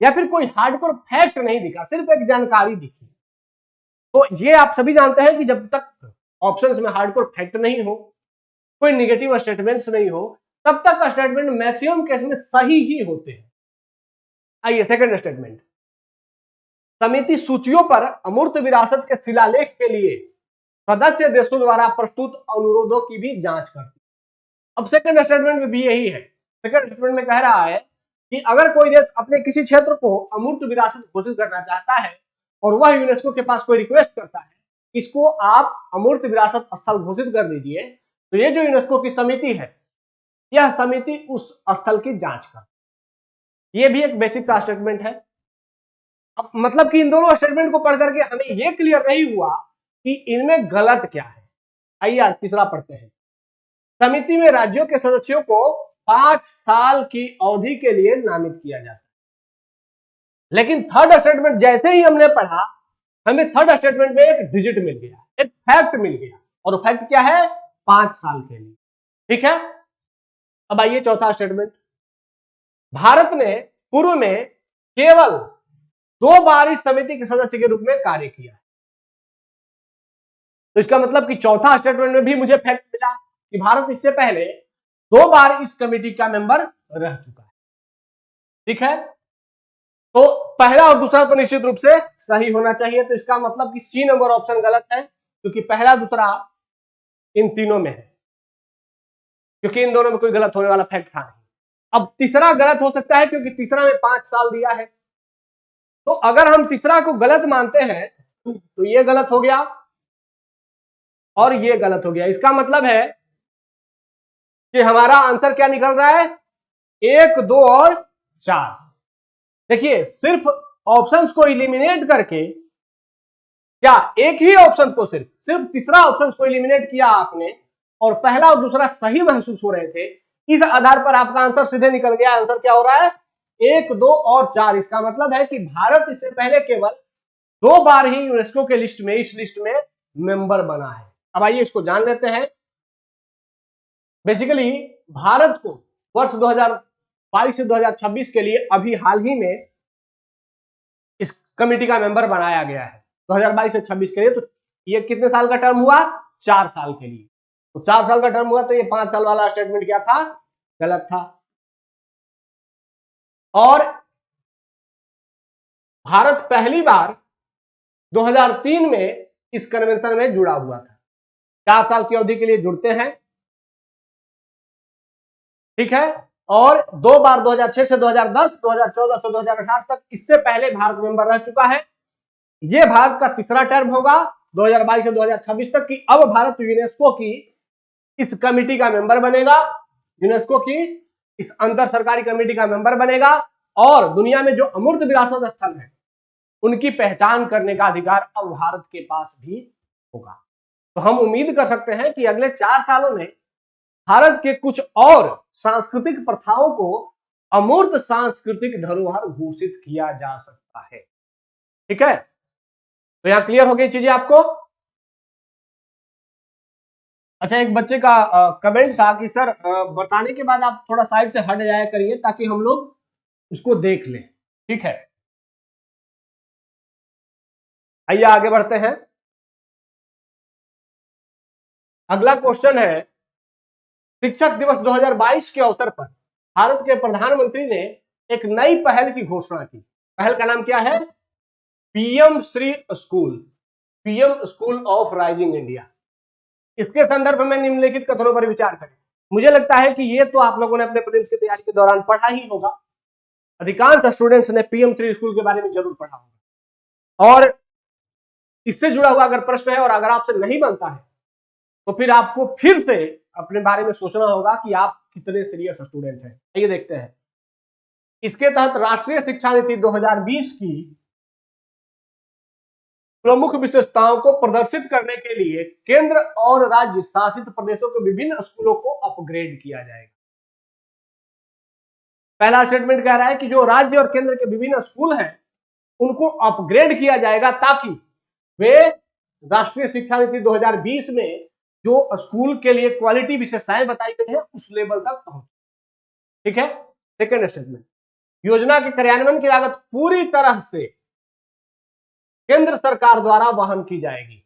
Speaker 2: या फिर कोई हार्डकोर फैक्ट नहीं दिखा, सिर्फ एक जानकारी दिखी। तो ये आप सभी जानते हैं कि जब तक ऑप्शंस में हार्डकोर फैक्ट नहीं हो, कोई निगेटिव स्टेटमेंट्स नहीं हो, तब तक स्टेटमेंट मैक्सिमम केस में सही ही होते हैं। आइए सेकंड स्टेटमेंट, समिति सूचियों पर अमूर्त विरासत के शिलालेख के लिए सदस्य देशों द्वारा प्रस्तुत अनुरोधों की भी जांच करती है। अब सेकंड स्टेटमेंट में भी यही है। सेकंड स्टेटमेंट में कह रहा है कि अगर कोई देश अपने किसी क्षेत्र को अमूर्त विरासत घोषित करना चाहता है और वह यूनेस्को के पास कोई रिक्वेस्ट करता है इसको आप अमूर्त विरासत स्थल घोषित कर दीजिए, तो ये जो यूनेस्को की समिति है यह समिति उस स्थल की जांच कर। यह भी एक बेसिक सा स्टेटमेंट है। अब मतलब कि इन दोनों स्टेटमेंट को पढ़ करके हमें यह क्लियर नहीं हुआ कि इनमें गलत क्या है। आइए आज तीसरा पढ़ते हैं। समिति में राज्यों के सदस्यों को 5 साल की अवधि के लिए नामित किया जाता है। लेकिन थर्ड स्टेटमेंट जैसे ही हमने पढ़ा, हमें थर्ड स्टेटमेंट में एक डिजिट मिल गया, एक फैक्ट मिल गया, और फैक्ट क्या है? 5 साल के लिए। ठीक है। अब आइए चौथा स्टेटमेंट। भारत ने पूर्व में केवल 2 बार इस समिति के सदस्य के रूप में कार्य किया है। तो इसका मतलब कि चौथा स्टेटमेंट में भी मुझे फैक्ट मिला कि भारत इससे पहले 2 बार इस कमेटी का मेंबर रह चुका है। ठीक है। तो पहला और दूसरा तो निश्चित रूप से सही होना चाहिए। तो इसका मतलब कि सी नंबर ऑप्शन गलत है, क्योंकि पहला दूसरा इन तीनों में है, क्योंकि इन दोनों में कोई गलत होने वाला फैक्ट था नहीं। अब तीसरा गलत हो सकता है, क्योंकि तीसरा में 5 साल दिया है। तो अगर हम तीसरा को गलत मानते हैं तो ये गलत हो गया और ये गलत हो गया। इसका मतलब है कि हमारा आंसर क्या निकल रहा है? 1, 2 और 4। देखिए, सिर्फ ऑप्शंस को इलिमिनेट करके, क्या एक ही ऑप्शन को सिर्फ तीसरा ऑप्शन को इलिमिनेट किया आपने और पहला और दूसरा सही महसूस हो रहे थे, इस आधार पर आपका आंसर सीधे निकल गया। आंसर क्या हो रहा है? 1, 2 और 4। इसका मतलब है कि भारत इससे पहले केवल 2 बार ही यूनेस्को के लिस्ट में, इस लिस्ट में मेंबर बना है। अब आइए इसको जान लेते हैं। बेसिकली भारत को वर्ष 2022 से 2026 के लिए अभी हाल ही में इस कमेटी का मेंबर बनाया गया है, 2022 से 26 के लिए। तो ये कितने साल का टर्म हुआ? 4 साल के लिए। तो 4 साल का टर्म हुआ, तो ये 5 साल वाला स्टेटमेंट क्या था? गलत था। और भारत पहली बार 2003 में इस कन्वेंशन में जुड़ा हुआ था। 4 साल की अवधि के लिए जुड़ते हैं। ठीक है। और 2 बार 2006 से 2010, 2014 से 2018 तक, इससे पहले भारत मेंबर रह चुका है। यह भारत का तीसरा टर्म होगा 2022 से 2026 तक, कि अब भारत यूनेस्को की इस कमेटी का मेंबर बनेगा, यूनेस्को की इस अंतर सरकारी कमेटी का मेंबर बनेगा, और दुनिया में जो अमूर्त विरासत स्थल है उनकी पहचान करने का अधिकार अब भारत के पास भी होगा। तो हम उम्मीद कर सकते हैं कि अगले 4 सालों में भारत के कुछ और सांस्कृतिक प्रथाओं को अमूर्त सांस्कृतिक धरोहर घोषित किया जा सकता है। ठीक है। तो यहां क्लियर हो गई चीजें आपको? अच्छा, एक बच्चे का कमेंट था कि सर बताने के बाद आप थोड़ा साइड से हट जाया करिए ताकि हम लोग उसको देख लें। ठीक है। आइए आगे बढ़ते हैं। अगला क्वेश्चन है, शिक्षक दिवस 2022 के अवसर पर भारत के प्रधानमंत्री ने एक नई पहल की घोषणा की। पहल का नाम क्या है? PM Shri school, PM school of rising India. इसके संदर्भ में निम्नलिखित कथनों पर विचार करें। मुझे लगता है कि ये तो आप लोगों ने अपने प्रीलिम्स की तैयारी के दौरान पढ़ा ही होगा। अधिकांश स्टूडेंट्स ने पीएम श्री स्कूल के बारे में जरूर पढ़ा होगा, और इससे जुड़ा हुआ अगर प्रश्न है और अगर आपसे नहीं बनता है तो फिर आपको फिर से अपने बारे में सोचना होगा कि आप कितने सीरियस स्टूडेंट हैं। आइए देखते हैं। इसके तहत राष्ट्रीय शिक्षा नीति 2020 की प्रमुख विशेषताओं को प्रदर्शित करने के लिए केंद्र और राज्य शासित प्रदेशों के विभिन्न स्कूलों को अपग्रेड किया जाएगा। पहला स्टेटमेंट कह रहा है कि जो राज्य और केंद्र के विभिन्न स्कूल हैं उनको अपग्रेड किया जाएगा ताकि वे राष्ट्रीय शिक्षा नीति 2020 में जो स्कूल के लिए क्वालिटी विशेषताएं बताई गई है उस लेवल तक पहुंचे। ठीक है। सेकेंड स्टेटमेंट, योजना के क्रियान्वयन की लागत पूरी तरह से केंद्र सरकार द्वारा वहन की जाएगी।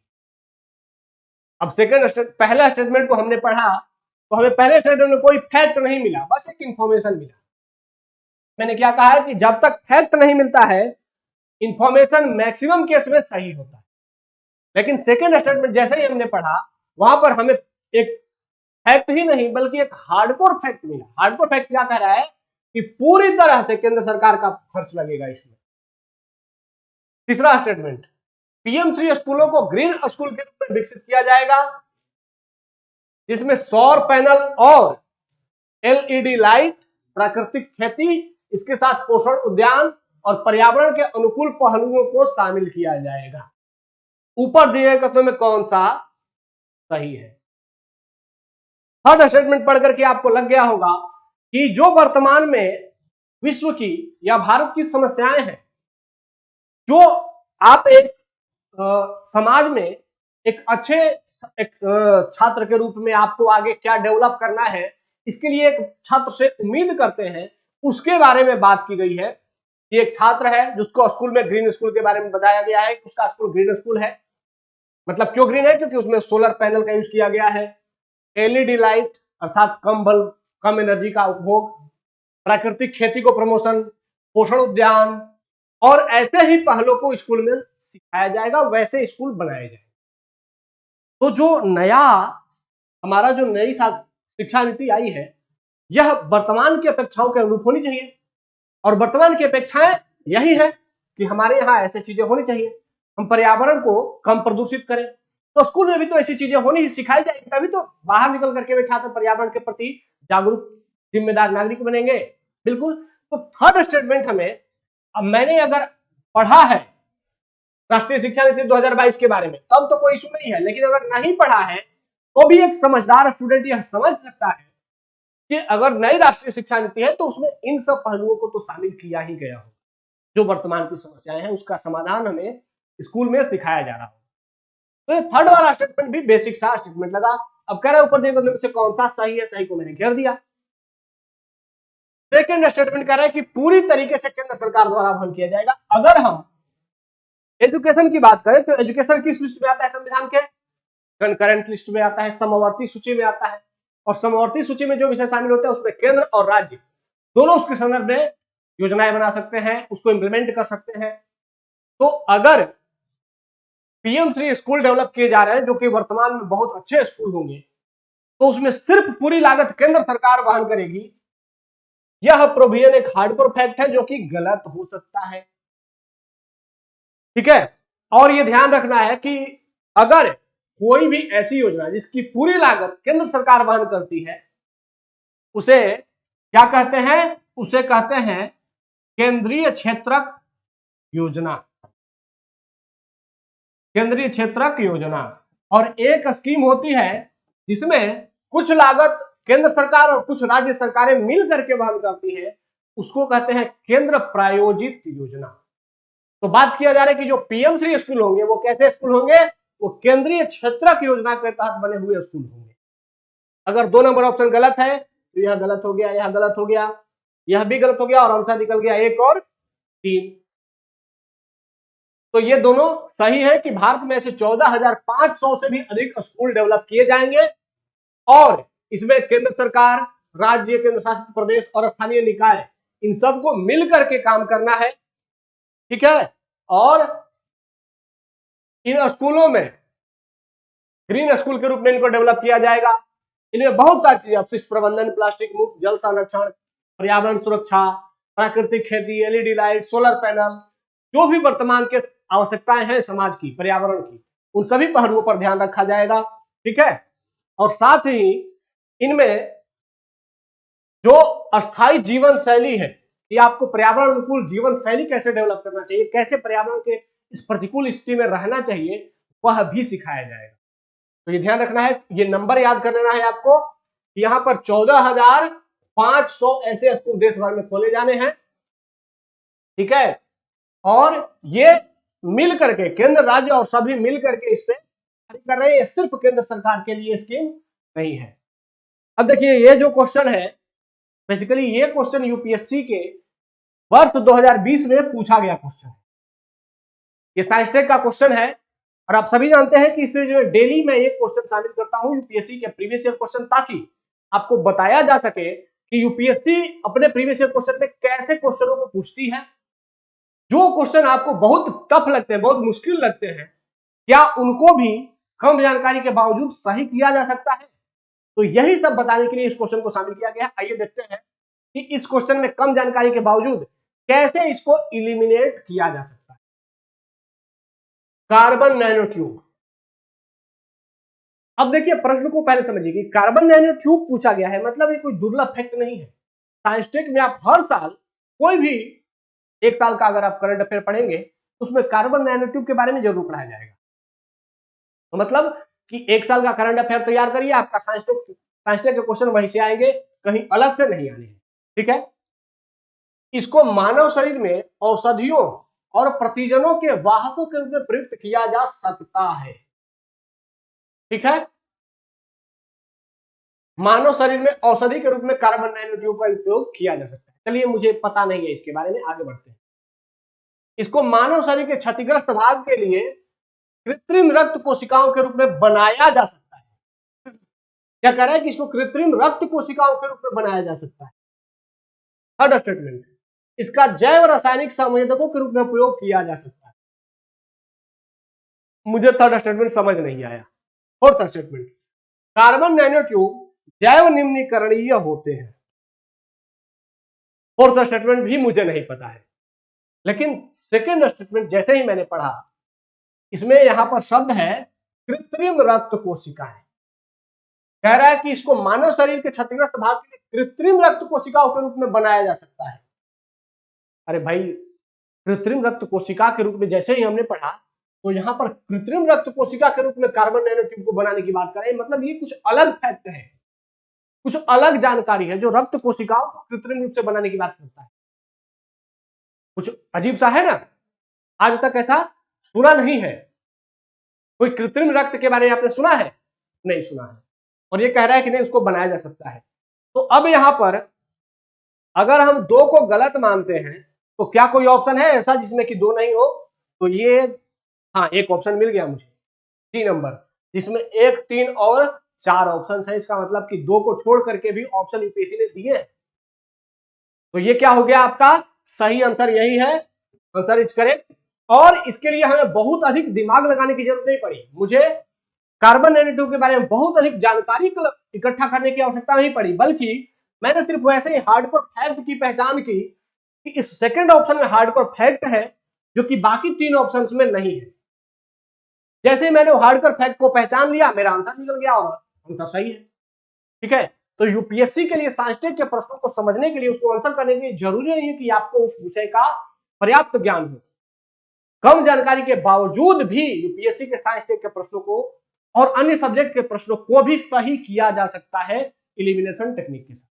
Speaker 2: अब पहले स्टेटमेंट को हमने पढ़ा तो हमें पहले स्टेटमेंट में कोई फैक्ट नहीं मिला, बस एक इंफॉर्मेशन मिला। मैंने क्या कहा है कि जब तक फैक्ट नहीं मिलता है इंफॉर्मेशन मैक्सिमम केस में सही होता है। लेकिन सेकेंड स्टेटमेंट जैसे ही हमने पढ़ा वहां पर हमें एक फैक्ट ही नहीं बल्कि एक हार्डकोर फैक्ट मिला। हार्डकोर फैक्ट क्या कह रहा है कि पूरी तरह से केंद्र सरकार का खर्च लगेगा इसमें। तीसरा स्टेटमेंट, पीएम श्री स्कूलों को ग्रीन स्कूल के रूप में विकसित किया जाएगा जिसमें सौर पैनल और एलईडी लाइट, प्राकृतिक खेती, इसके साथ पोषण उद्यान और पर्यावरण के अनुकूल पहलुओं को शामिल किया जाएगा। ऊपर दिए गए कथनों में कौन सा सही है? थर्ड स्टेटमेंट पढ़ करके आपको लग गया होगा कि जो वर्तमान में विश्व की या भारत की समस्याएं हैं, जो आप एक समाज में एक अच्छे छात्र के रूप में आपको आगे क्या डेवलप करना है, इसके लिए एक छात्र से उम्मीद करते हैं, उसके बारे में बात की गई है कि एक छात्र है जिसको स्कूल में ग्रीन स्कूल के बारे में बताया गया है, उसका स्कूल ग्रीन स्कूल है। मतलब क्यों ग्रीन है? क्योंकि उसमें सोलर पैनल का यूज किया गया है, एलईडी लाइट अर्थात कम बल्ब, कम एनर्जी का उपभोग, प्राकृतिक खेती को प्रमोशन, पोषण उद्यान और ऐसे ही पहलों को स्कूल में सिखाया जाएगा, वैसे स्कूल बनाए जाएंगे। तो जो नया हमारा जो नई शिक्षा नीति आई है, यह वर्तमान की अपेक्षाओं के अनुरूप होनी चाहिए और वर्तमान की अपेक्षाएं यही है कि हमारे यहाँ ऐसी चीजें होनी चाहिए, हम पर्यावरण को कम प्रदूषित करें। तो स्कूल में भी तो ऐसी चीजें होनी सिखाई जाएगी, तभी तो बाहर निकल करके वे छात्र पर्यावरण के प्रति जागरूक जिम्मेदार नागरिक बनेंगे। बिल्कुल। तो थर्ड स्टेटमेंट हमें, अब मैंने अगर पढ़ा है राष्ट्रीय शिक्षा नीति 2022 के बारे में तब तो कोई इशू नहीं है, लेकिन अगर नहीं पढ़ा है तो भी एक समझदार स्टूडेंट यह समझ सकता है कि अगर नई राष्ट्रीय शिक्षा नीति है तो उसमें इन सब पहलुओं को तो शामिल किया ही गया हो। जो वर्तमान की समस्याएं हैं उसका समाधान हमें स्कूल में सिखाया जा रहा हो। तो ये थर्ड वाला स्टेटमेंट भी बेसिक सा स्टेटमेंट लगा। अब कह रहे हैं ऊपर दिए गए से कौन सा सही है, सही को मैंने घेर दिया। सेकंड स्टेटमेंट कह रहा है कि पूरी तरीके से केंद्र सरकार द्वारा वहन किया जाएगा। अगर हम एजुकेशन की बात करें तो एजुकेशन किस लिस्ट में आता है? संविधान के कंकरेंट लिस्ट में आता है, समवर्ती सूची में आता है, और समवर्ती सूची में जो विषय शामिल होते हैं उसमें केंद्र और राज्य दोनों उसके संदर्भ में योजनाएं बना सकते हैं, उसको इंप्लीमेंट कर सकते हैं। तो अगर पीएम श्री स्कूल डेवलप किए जा रहे हैं जो कि वर्तमान में बहुत अच्छे स्कूल होंगे, तो उसमें सिर्फ पूरी लागत केंद्र सरकार वहन करेगी। यह प्रोविजन एक हार्डकोर फैक्ट है जो कि गलत हो सकता है। ठीक है। और यह ध्यान रखना है कि अगर कोई भी ऐसी योजना जिसकी पूरी लागत केंद्र सरकार वहन करती है, उसे क्या कहते हैं? उसे कहते हैं केंद्रीय क्षेत्रक योजना। केंद्रीय क्षेत्रक योजना। और एक स्कीम होती है जिसमें कुछ लागत केंद्र सरकार और कुछ राज्य सरकारें मिल करके वहन करती है, उसको कहते हैं केंद्र प्रायोजित योजना। तो बात किया जा रहा है कि जो पीएम श्री स्कूल होंगे वो कैसे स्कूल होंगे? वो केंद्रीय क्षेत्रक योजना के तहत बने हुए स्कूल होंगे। अगर 2 नंबर ऑप्शन गलत है तो यह गलत हो गया, यह गलत हो गया, यह भी गलत हो गया, और आंसर निकल गया 1 और 3। तो ये दोनों सही है कि भारत में ऐसे 14,500 से भी अधिक स्कूल डेवलप किए जाएंगे और इसमें केंद्र सरकार, राज्य, केंद्र शासित प्रदेश और स्थानीय निकाय इन सबको मिलकर के काम करना है। ठीक है। और इन स्कूलों में ग्रीन स्कूल के रूप में इनको डेवलप किया जाएगा। इनमें बहुत सारी चीजें, अपशिष्ट प्रबंधन, प्लास्टिक मुक्त, जल संरक्षण, पर्यावरण सुरक्षा, प्राकृतिक खेती, एलईडी लाइट, सोलर पैनल, जो भी वर्तमान के आवश्यकताएं हैं समाज की, पर्यावरण की, उन सभी पहलुओं पर ध्यान रखा जाएगा। ठीक है। और साथ ही इनमें जो अस्थायी जीवन शैली है कि आपको पर्यावरण अनुकूल जीवन शैली कैसे डेवलप करना चाहिए, कैसे पर्यावरण के इस प्रतिकूल स्थिति में रहना चाहिए, वह भी सिखाया जाएगा। तो ये ध्यान रखना है, ये नंबर याद कर लेना है आपको। यहां पर 14,500 ऐसे स्कूल देश भर में खोले जाने हैं। ठीक है। और ये मिल करके केंद्र, राज्य और सभी मिल करके इस पे कर रहे हैं। ये सिर्फ केंद्र सरकार के लिए स्कीम नहीं है। अब देखिए ये जो क्वेश्चन है, बेसिकली ये क्वेश्चन यूपीएससी के वर्ष 2020 में पूछा गया क्वेश्चन है। ये साइंस टेक का क्वेश्चन है और आप सभी जानते हैं कि इसमें जो डेली मैं ये क्वेश्चन शामिल करता हूं यूपीएससी के प्रीवियस ईयर क्वेश्चन, ताकि आपको बताया जा सके कि यूपीएससी अपने प्रीवियस ईयर क्वेश्चन में कैसे क्वेश्चनों को पूछती है। जो क्वेश्चन आपको बहुत टफ लगते हैं, बहुत मुश्किल लगते हैं, क्या उनको भी कम जानकारी के बावजूद सही किया जा सकता है? तो यही सब बताने के लिए इस क्वेश्चन को शामिल किया गया है। आइए देखते हैं कि इस क्वेश्चन में कम जानकारी के बावजूद कैसे इसको इलिमिनेट किया जा सकता है। Carbon nano tube. अब देखिए प्रश्न को पहले समझिए कि कार्बन नैनो ट्यूब पूछा गया है, मतलब ये कोई दुर्लभ फैक्ट नहीं है। साइंस टेक में आप हर साल कोई भी एक साल का अगर आप करंट अफेयर पढ़ेंगे तो उसमें कार्बन नैनो ट्यूब के बारे में जरूर पढ़ाया जाएगा। तो मतलब कि एक साल का करंट अफेयर तैयार करिए, आपका साइंस टेक के क्वेश्चन वहीं से आएंगे, कहीं अलग से नहीं आने हैं। ठीक है, इसको मानव शरीर में औषधियों और प्रतिजनों के वाहकों के रूप में प्रयुक्त किया जा सकता है। ठीक है, मानव शरीर में औषधि के रूप में कार्बन नैनो ट्यूब का उपयोग किया जा सकता है। चलिए, मुझे पता नहीं है इसके बारे में, आगे बढ़ते हैं। इसको मानव शरीर के क्षतिग्रस्त भाग के लिए कृत्रिम रक्त कोशिकाओं के रूप में बनाया जा सकता है। क्या कह रहा है कि इसको कृत्रिम रक्त कोशिकाओं के रूप में बनाया जा सकता है। थर्ड स्टेटमेंट, इसका जैव रासायनिक संवेदकों के रूप में उपयोग किया जा सकता है। मुझे थर्ड स्टेटमेंट समझ नहीं आया। Fourth statement, carbon nano tube जैव निम्नीकरणीय होते हैं। फोर्थ स्टेटमेंट भी मुझे नहीं पता है, लेकिन सेकेंड स्टेटमेंट जैसे ही मैंने पढ़ा, इसमें यहां पर शब्द है कृत्रिम रक्त कोशिकाएं। कह रहा है कि इसको मानव शरीर के क्षतिग्रस्त भाग के लिए कृत्रिम रक्त कोशिकाओं के रूप में बनाया जा सकता है। अरे भाई, कृत्रिम रक्त कोशिका के रूप में जैसे ही हमने पढ़ा, तो यहां पर कृत्रिम रक्त कोशिका के रूप में कार्बन नैनो ट्यूब को बनाने की बात करें, मतलब ये कुछ अलग फैक्ट है, कुछ अलग जानकारी है जो रक्त कोशिकाओं को कृत्रिम रूप से बनाने की बात करता है। कुछ अजीब सा है ना, आज तक ऐसा सुना नहीं है। कोई कृत्रिम रक्त के बारे में आपने सुना है? नहीं सुना है। और ये कह रहा है कि नहीं, उसको बनाया जा सकता है। तो अब यहां पर अगर हम दो को गलत मानते हैं तो क्या कोई ऑप्शन है ऐसा जिसमें कि दो नहीं हो? तो ये, हाँ, एक ऑप्शन मिल गया मुझे, सी नंबर, जिसमें 1, 3 और 4 ऑप्शन है। इसका मतलब कि दो को छोड़ करके भी ऑप्शन यूपीएससी ने दिए हैं। तो ये क्या हो गया आपका सही आंसर, यही है, आंसर इज करेक्ट। और इसके लिए हमें बहुत अधिक दिमाग लगाने की जरूरत नहीं पड़ी। मुझे कार्बन नैनो ट्यूब के बारे में बहुत अधिक जानकारी इकट्ठा करने की आवश्यकता नहीं पड़ी, बल्कि मैंने सिर्फ वैसे ही हार्डकोर फैक्ट की पहचान की कि इस सेकंड ऑप्शन में हार्डकोर फैक्ट है जो कि बाकी 3 ऑप्शंस में नहीं है। जैसे मैंने हार्डकोर फैक्ट को पहचान लिया, मेरा आंसर निकल गया और आंसर सही है। ठीक है, तो यूपीएससी के लिए साइंस टेक के प्रश्नों को समझने के लिए, उसको आंसर करने के लिए जरूरी नहीं है कि आपको उस विषय का पर्याप्त ज्ञान हो। कम जानकारी के बावजूद भी यूपीएससी के साइंस टेक के प्रश्नों को और अन्य सब्जेक्ट के प्रश्नों को भी सही किया जा सकता है एलिमिनेशन टेक्निक के साथ।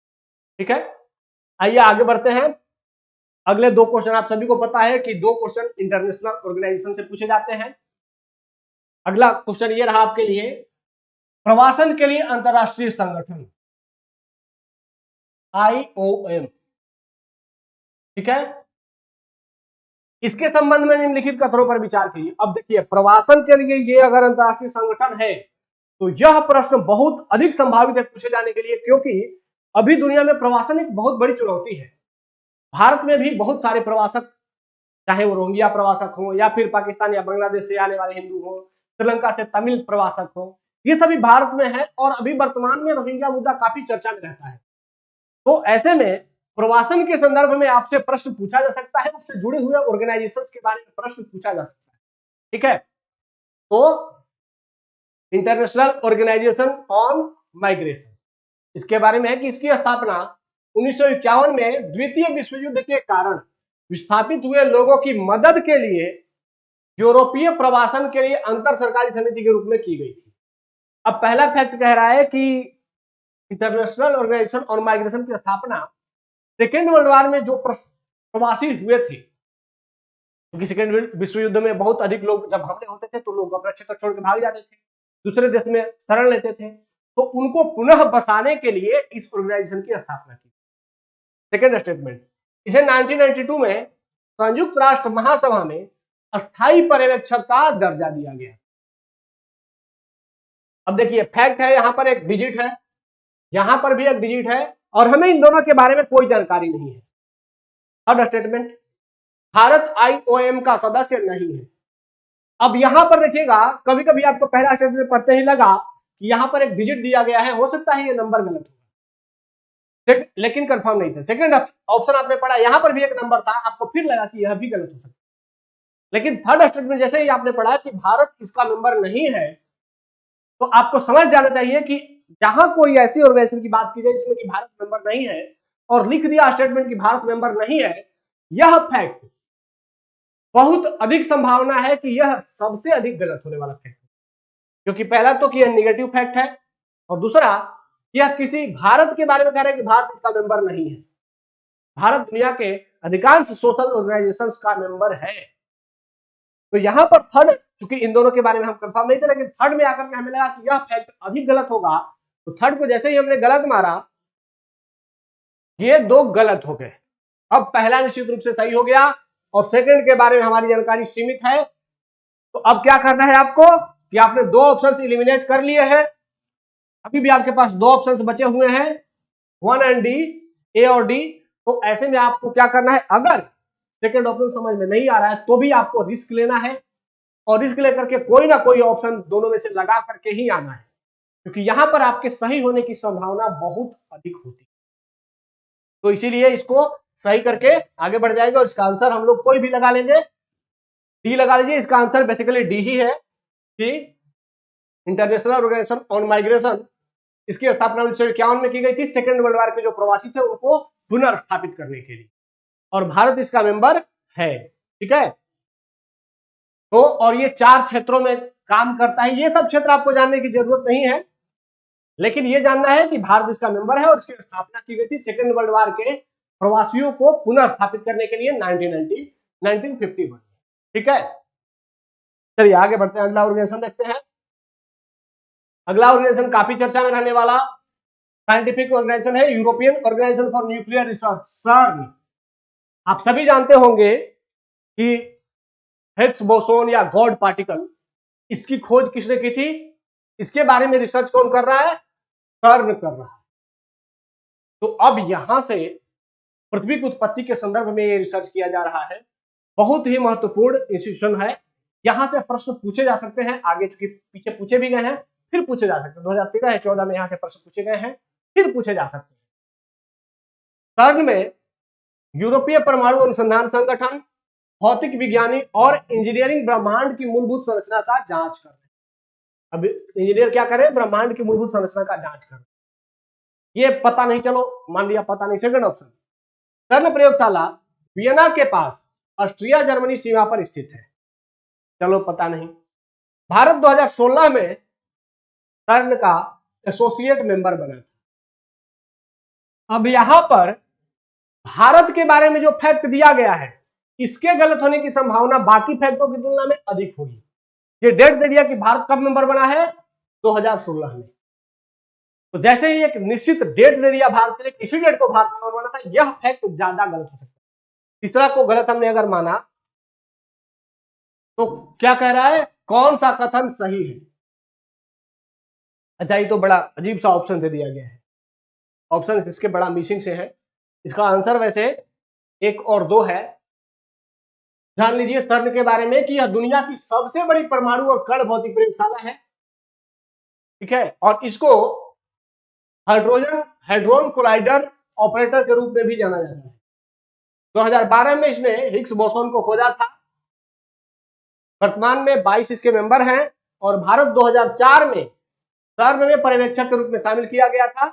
Speaker 2: ठीक है, आइए आगे बढ़ते हैं। अगले 2 क्वेश्चन आप सभी को पता है कि 2 क्वेश्चन इंटरनेशनल ऑर्गेनाइजेशन से पूछे जाते हैं। अगला क्वेश्चन ये रहा आपके लिए, प्रवासन के लिए अंतरराष्ट्रीय संगठन IOM, ठीक है, इसके संबंध में निम्नलिखित कथनों पर विचार कीजिए। अब देखिए, प्रवासन के लिए ये अगर अंतरराष्ट्रीय संगठन है तो यह प्रश्न बहुत अधिक संभावित है पूछे जाने के लिए, क्योंकि अभी दुनिया में प्रवासन एक बहुत बड़ी चुनौती है। भारत में भी बहुत सारे प्रवासक, चाहे वो रोहिंग्या प्रवासक हो या फिर पाकिस्तान या बांग्लादेश से आने वाले हिंदू हो, श्रीलंका से तमिल प्रवासक हो, ये सभी भारत में है और अभी वर्तमान में रोहिंग्या मुद्दा काफी चर्चा में रहता है। तो ऐसे में प्रवासन के संदर्भ में आपसे प्रश्न पूछा जा सकता है, उससे जुड़े हुए ऑर्गेनाइजेशंस के बारे में प्रश्न पूछा जा सकता है। ठीक है, तो इंटरनेशनल ऑर्गेनाइजेशन ऑन माइग्रेशन, इसके बारे में है कि इसकी स्थापना 1951 में द्वितीय विश्व युद्ध के कारण विस्थापित हुए लोगों की मदद के लिए यूरोपीय प्रवासन के लिए अंतर सरकारी समिति के रूप में की गई थी। अब पहला फैक्ट कह रहा है कि इंटरनेशनल ऑर्गेनाइजेशन ऑन माइग्रेशन की स्थापना सेकेंड वर्ल्ड वॉर में जो प्रवासी हुए थे, क्योंकि सेकेंड विश्व युद्ध में बहुत अधिक लोग जब हमले होते थे तो लोग अपना क्षेत्र छोड़ के भाग जाते थे, दूसरे देश में शरण लेते थे, तो उनको पुनः बसाने के लिए इस ऑर्गेनाइजेशन की स्थापना की। सेकेंड स्टेटमेंट, इसे 1992 में संयुक्त राष्ट्र महासभा में अस्थायी पर्यवेक्षक का दर्जा दिया गया। अब देखिए, फैक्ट है, यहां पर एक डिजिट है, यहां पर भी एक डिजिट है, और हमें इन दोनों के बारे में कोई जानकारी नहीं है। थर्ड स्टेटमेंट, भारत IOM का सदस्य नहीं है। अब यहां पर देखिएगा, कभी कभी आपको पहला स्टेटमेंट पढ़ते ही लगा कि यहां पर एक डिजिट दिया गया है, हो सकता है ये नंबर गलत हो, लेकिन कंफर्म नहीं था। सेकंड ऑप्शन आपने पढ़ा, यहां पर भी एक नंबर था, आपको फिर लगा कि यह भी गलत हो सकता है। लेकिन थर्ड स्टेटमेंट जैसे ही आपने पढ़ा कि भारत इसका मेंबर नहीं है, तो आपको समझ जाना चाहिए कि जहां कोई ऐसी ऑर्गेनाइजेशन की बात की जाए जिसमें कि भारत मेंबर नहीं है और लिख दिया स्टेटमेंट की भारत मेंबर नहीं है, यह फैक्ट बहुत अधिक संभावना है कि यह सबसे अधिक गलत होने वाला फैक्ट है। क्योंकि पहला तो कि यह निगेटिव फैक्ट है और दूसरा यह किसी भारत के बारे में कह रहा है कि भारत इसका मेंबर नहीं है। भारत दुनिया के अधिकांश सोशल ऑर्गेनाइजेशंस का मेंबर है। तो यहां पर थर्ड, चूंकि इन दोनों के बारे में हम कंफर्म नहीं थे, लेकिन थर्ड में आकर के हमें लगा कि यह फैक्ट अधिक गलत होगा, तो थर्ड को जैसे ही हमने गलत मारा, ये दो गलत हो गए। अब पहला निश्चित रूप से सही हो गया और सेकंड के बारे में हमारी जानकारी सीमित है। तो अब क्या करना है आपको कि आपने दो ऑप्शंस इलिमिनेट कर लिए हैं, अभी भी आपके पास दो ऑप्शंस बचे हुए हैं, 1 एंड डी, ए और डी। तो ऐसे में आपको क्या करना है, अगर सेकंड ऑप्शन समझ में नहीं आ रहा है तो भी आपको रिस्क लेना है और रिस्क लेकर के कोई ना कोई ऑप्शन दोनों में से लगा करके ही आना है, क्योंकि यहां पर आपके सही होने की संभावना बहुत अधिक होती है। तो इसीलिए इसको सही करके आगे बढ़ जाएगा और इसका आंसर हम लोग कोई भी लगा लेंगे, डी लगा लीजिए। इसका आंसर बेसिकली डी ही है कि इंटरनेशनल ऑर्गेनाइजेशन ऑन माइग्रेशन, इसकी स्थापना 1951 में की गई थी सेकेंड वर्ल्ड वॉर के जो प्रवासी थे उनको पुनर्स्थापित करने के लिए, और भारत इसका मेंबर है। ठीक है, तो और ये 4 क्षेत्रों में काम करता है। ये सब क्षेत्र आपको जानने की जरूरत नहीं है, लेकिन ये जानना है कि भारत इसका मेंबर है और इसकी स्थापना की गई थी सेकेंड वर्ल्ड वॉर के प्रवासियों को पुनर्स्थापित करने के लिए 1951। ठीक है, चलिए आगे बढ़ते हैं, अगला ऑर्गेनाइजेशन देखते हैं। अगला ऑर्गेनाइजेशन काफी चर्चा में रहने वाला साइंटिफिक ऑर्गेनाइजेशन है European organisation for nuclear research, CERN. आप सभी जानते होंगे कि हिग्स बोसोन या गॉड पार्टिकल, इसकी खोज किसने की थी, इसके बारे में रिसर्च कौन कर रहा है, सर्न कर रहा है। तो अब यहां से पृथ्वी की उत्पत्ति के संदर्भ में ये रिसर्च किया जा रहा है। बहुत ही महत्वपूर्ण इंस्टीट्यूशन है, यहां से प्रश्न पूछे जा सकते हैं, आगे चूंकि पीछे पूछे भी गए हैं, फिर पूछे जा सकते हैं। 2013 या 14 में यहां से प्रश्न पूछे गए हैं, फिर पूछे जा सकते हैं। सर्न में यूरोपीय परमाणु अनुसंधान संगठन, भौतिक विज्ञानी और इंजीनियरिंग ब्रह्मांड की मूलभूत संरचना का जांच कर रहे हैं। अब इंजीनियर क्या करें, ब्रह्मांड की मूलभूत संरचना का जांच कर रहे हैं। ये पता नहीं, चलो मान लिया पता नहीं, सेकंड ऑप्शन। सर्न प्रयोगशाला वियना के पास ऑस्ट्रिया जर्मनी सीमा पर स्थित है, चलो पता नहीं। भारत 2016 में सर्न का एसोसिएट मेंबर बना था। अब यहां पर भारत के बारे में जो फैक्ट दिया गया है, इसके गलत होने की संभावना बाकी फैक्टों की तुलना में अधिक होगी। ये डेट दे दिया कि भारत कब मेंबर बना है, 2016 में। तो जैसे ही एक निश्चित डेट दे दिया भारत के लिए, किसी डेट को भारत मेंबर बना था, यह फैक्ट ज्यादा गलत हो सकता है। तीसरा को गलत हमने अगर माना तो क्या कह रहा है, कौन सा कथन सही है। अच्छा, ये तो बड़ा अजीब सा ऑप्शन दे दिया गया है, ऑप्शन इसके बड़ा मिसिंग से है। इसका आंसर वैसे 1 और 2 है। जान लीजिए सर्न के बारे में कि यह दुनिया की सबसे बड़ी परमाणु और कण भौतिक प्रयोगशाला है। ठीक है, और इसको हाइड्रोन कोलाइडर ऑपरेटर के रूप में भी जाना जाता है। 2012 में इसने हिग्स बोसोन को खोजा था। वर्तमान में 22 इसके मेंबर हैं और भारत 2004 में सर्न में पर्यवेक्षक के रूप में शामिल किया गया था।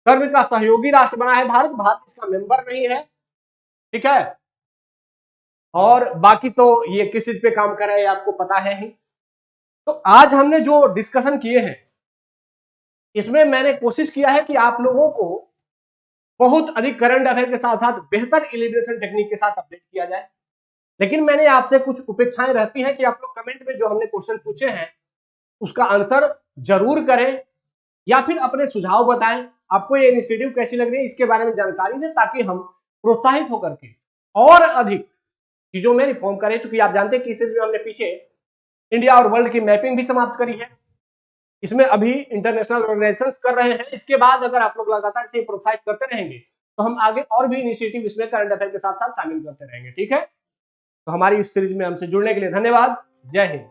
Speaker 2: सर्न का सहयोगी राष्ट्र बना है भारत, भारत इसका मेंबर नहीं है। ठीक है, और बाकी तो ये किस चीज पे काम कर रहा है आपको पता है ही। तो आज हमने जो डिस्कशन किए हैं, इसमें मैंने कोशिश किया है कि आप लोगों को बहुत अधिक करंट अफेयर के साथ साथ बेहतर एलिमिनेशन टेक्निक के साथ अपडेट किया जाए। लेकिन मैंने आपसे कुछ अपेक्षाएं रहती हैं कि आप लोग कमेंट में जो हमने क्वेश्चन पूछे हैं उसका आंसर जरूर करें या फिर अपने सुझाव बताएं। आपको ये इनिशिएटिव कैसी लग रही है इसके बारे में जानकारी दें, ताकि हम प्रोत्साहित होकर के और अधिक चीजों में रिफॉर्म करें। चूंकि आप जानते हैं कि इस सीरीज में हमने पीछे इंडिया और वर्ल्ड की मैपिंग भी समाप्त करी है, इसमें अभी इंटरनेशनल ऑर्गेनाइजेशंस कर रहे हैं। इसके बाद अगर आप लोग लगातार इसे प्रोत्साहित करते रहेंगे तो हम आगे और भी इनिशिएटिव इसमें करंट अफेयर के साथ साथ शामिल करते रहेंगे। ठीक है, तो हमारी इस सीरीज में हमसे जुड़ने के लिए धन्यवाद। जय हिंद।